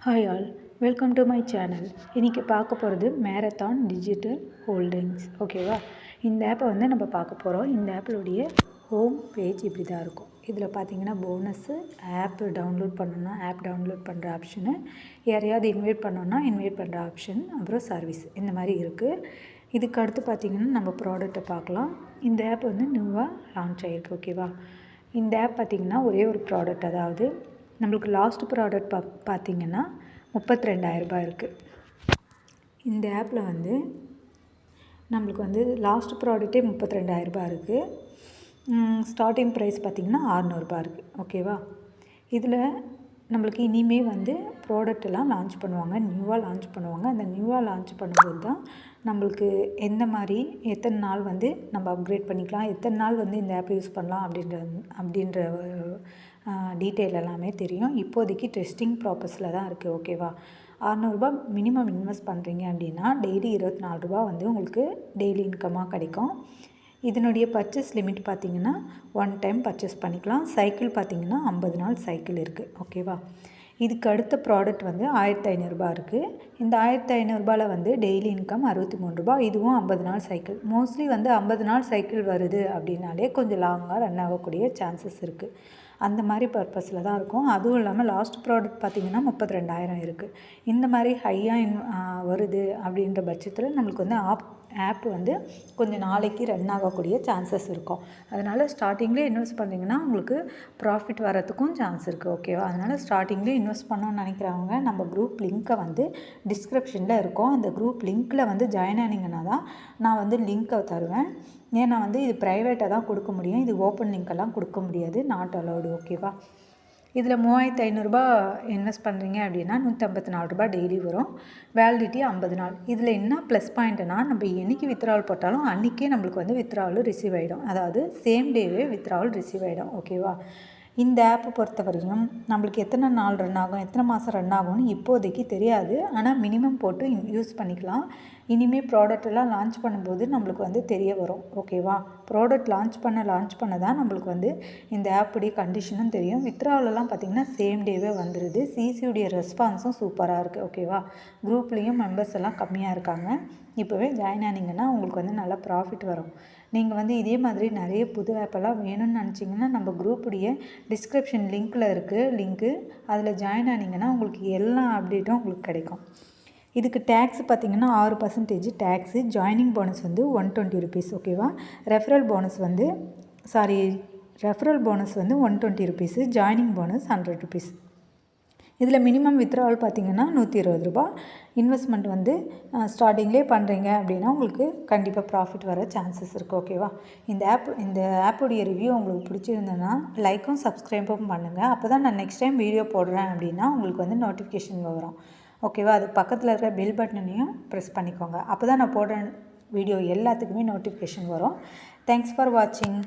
Hi all, welcome to my channel. இன்றைக்கி பார்க்க போகிறது மேரத்தான் டிஜிட்டல் ஹோல்டிங்ஸ். ஓகேவா? இந்த ஆப்பை நம்ம பார்க்க போகிறோம். இந்த ஆப்பிளுடைய ஹோம் பேஜ் இப்படி தான் இருக்கும். இதில் பார்த்தீங்கன்னா போனஸ்ஸு, ஆப்பு டவுன்லோட் பண்ணணுன்னா ஆப் டவுன்லோட் பண்ணுற ஆப்ஷனு, யாரையாவது இன்வைட் பண்ணோன்னா இன்வைட் பண்ணுற ஆப்ஷன், அப்புறம் சர்வீஸ் இந்த மாதிரி இருக்குது. இதுக்கு அடுத்து பார்த்திங்கன்னா நம்ம ப்ராடக்ட்டை பார்க்கலாம். இந்த ஆப் நியூவாக லான்ச் ஆகிருக்கு. ஓகேவா? இந்த ஆப் பார்த்திங்கன்னா ஒரே ஒரு ப்ராடக்ட், அதாவது நம்மளுக்கு லாஸ்ட் ப்ராடக்ட் பார்த்திங்கன்னா 32,000 இருக்குது. இந்த ஆப்பில் நம்மளுக்கு லாஸ்ட் ப்ராடக்ட்டே 32,000 இருக்குது. ஸ்டார்டிங் ப்ரைஸ் பார்த்திங்கன்னா 600 இருக்குது. ஓகேவா? இதில் நம்மளுக்கு இனிமேல் ப்ராடக்டெல்லாம் லான்ச் பண்ணுவாங்க, நியூவாக லான்ச் பண்ணுவாங்க. அந்த நியூவாக லான்ச் பண்ணும்போது தான் நம்மளுக்கு எந்த மாதிரி எத்தனை நாள் நம்ம அப்கிரேட் பண்ணிக்கலாம், எத்தனை நாள் இந்த ஆப்பை யூஸ் பண்ணலாம் அப்படின்ற டீட்டெயில் எல்லாமே தெரியும். இப்போதைக்கு டெஸ்டிங் ப்ராசஸில் தான் இருக்குது. ஓகேவா? 600 மினிமம் இன்வெஸ்ட் பண்ணுறீங்க அப்படின்னா டெய்லி 24 ரூபா உங்களுக்கு டெய்லி இன்கமாக கிடைக்கும். இதனுடைய பர்ச்சேஸ் லிமிட் பார்த்திங்கன்னா 1 டைம் பர்ச்சேஸ் பண்ணிக்கலாம். சைக்கிள் பார்த்திங்கன்னா 50 நாள் சைக்கிள் இருக்குது. ஓகேவா? இதுக்கு அடுத்த ப்ராடக்ட் 1,500 இருக்குது. இந்த 1,500 டெய்லி இன்கம் 63 ரூபா. இதுவும் 50 நாள் சைக்கிள். மோஸ்ட்லி 50 நாள் சைக்கிள் வருது அப்படின்னாலே கொஞ்சம் லாங்காக ரன் ஆகக்கூடிய சான்சஸ் இருக்குது. அந்த மாதிரி பர்பஸில் தான் இருக்கும். அதுவும் இல்லாமல் லாஸ்ட் ப்ராடக்ட் பார்த்திங்கன்னா 32,000 இருக்குது. இந்த மாதிரி ஹையாக வருது அப்படின்ற பட்சத்தில் நம்மளுக்கு ஆப் கொஞ்சம் நாளைக்கு ரன் ஆகக்கூடிய சான்சஸ் இருக்கும். அதனால் ஸ்டார்டிங்லேயே இன்வெஸ்ட் பண்ணிங்கன்னா உங்களுக்கு ப்ராஃபிட் வரத்துக்கும் சான்ஸ் இருக்குது. ஓகேவா? அதனால் ஸ்டார்டிங்லேயே இன்வெஸ்ட் பண்ணணும்னு நினைக்கிறவங்க நம்ம குரூப் லிங்க்கை டிஸ்கிரிப்ஷனில் இருக்கும். அந்த குரூப் லிங்க்கில் ஜாயின் ஆனீங்கன்னா தான் நான் லிங்க்கை தருவேன். ஏன்னா இது ப்ரைவேட்டாக தான் கொடுக்க முடியும். இது ஓப்பன் லிங்க்கெல்லாம் கொடுக்க முடியாது, நாட் அலௌடு. ஓகேவா? இதில் 3,500 இன்வெஸ்ட் பண்ணுறீங்க அப்படின்னா 154 ரூபா டெய்லி வரும். வேலிடிட்டி 50 நாள். இதில் என்ன ப்ளஸ் பாயிண்ட்னா, நம்ம என்றைக்கு வித்ட்ராவல் போட்டாலும் அன்றைக்கே நம்மளுக்கு வித்ட்ராவல் ரிசீவ் ஆகிடும். அதாவது சேம் டேவே வித்ட்ராவல் ரிசீவ் ஆகிடும். ஓகேவா? இந்த ஆப்பை பொறுத்த வரையும் நம்மளுக்கு எத்தனை நாள் ரன் ஆகும், எத்தனை மாதம் ரன் ஆகும்னு இப்போதைக்கு தெரியாது. ஆனால் மினிமம் போட்டு யூஸ் பண்ணிக்கலாம். இனிமேல் ப்ராடக்டெல்லாம் லான்ச் பண்ணும்போது நம்மளுக்கு தெரிய வரும். ஓகேவா? ப்ராடக்ட் லான்ச் பண்ண தான் நம்மளுக்கு இந்த ஆப்புடைய கண்டிஷனும் தெரியும். வித்ட்ராவலெல்லாம் பார்த்திங்கன்னா சேம் டேவே வந்துடுது. சிசியுடைய ரெஸ்பான்ஸும் சூப்பராக இருக்குது. ஓகேவா? குரூப்லேயும் மெம்பர்ஸ் எல்லாம் கம்மியாக இருக்காங்க. இப்போவே ஜாயின் ஆனீங்கன்னா உங்களுக்கு நல்லா ப்ராஃபிட் வரும். நீங்கள் இதே மாதிரி நிறைய புது ஆப்பெல்லாம் வேணும்னு நினச்சிங்கன்னா நம்ம குரூப்புடைய டிஸ்கிரிப்ஷன் லிங்க்கில் இருக்குது லிங்க்கு. அதில் ஜாயின் ஆனீங்கன்னா உங்களுக்கு எல்லா அப்டேட்டும் உங்களுக்கு கிடைக்கும். இதுக்கு டேக்ஸ் பார்த்திங்கன்னா 6% டேக்ஸு. Joining bonus 120 rupees. ஓகேவா? Referral bonus 120 rupees. Joining bonus 100 rupees. இதில் மினிமம் வித்ட்ராவல் பார்த்திங்கன்னா 120 ரூபா. இன்வெஸ்ட்மெண்ட் ஸ்டார்டிங்லேயே பண்ணுறீங்க அப்படின்னா உங்களுக்கு கண்டிப்பாக ப்ராஃபிட் வர சான்சஸ் இருக்குது. ஓகேவா? இந்த ஆப்புடைய ரிவ்யூ உங்களுக்கு பிடிச்சிருந்ததுன்னா லைக்கும் சப்ஸ்கிரைபும் பண்ணுங்கள். அப்போ தான் நான் நெக்ஸ்ட் டைம் வீடியோ போடுறேன் அப்படின்னா உங்களுக்கு நோட்டிஃபிகேஷன் வரும். ஓகேவா? அது பக்கத்தில் இருக்கிற பெல் பட்டனையும் ப்ரெஸ் பண்ணிக்கோங்க. அப்போ தான் நான் போடுற வீடியோ எல்லாத்துக்குமே நோட்டிஃபிகேஷன் வரும். தேங்க்ஸ் ஃபார் வாட்சிங்.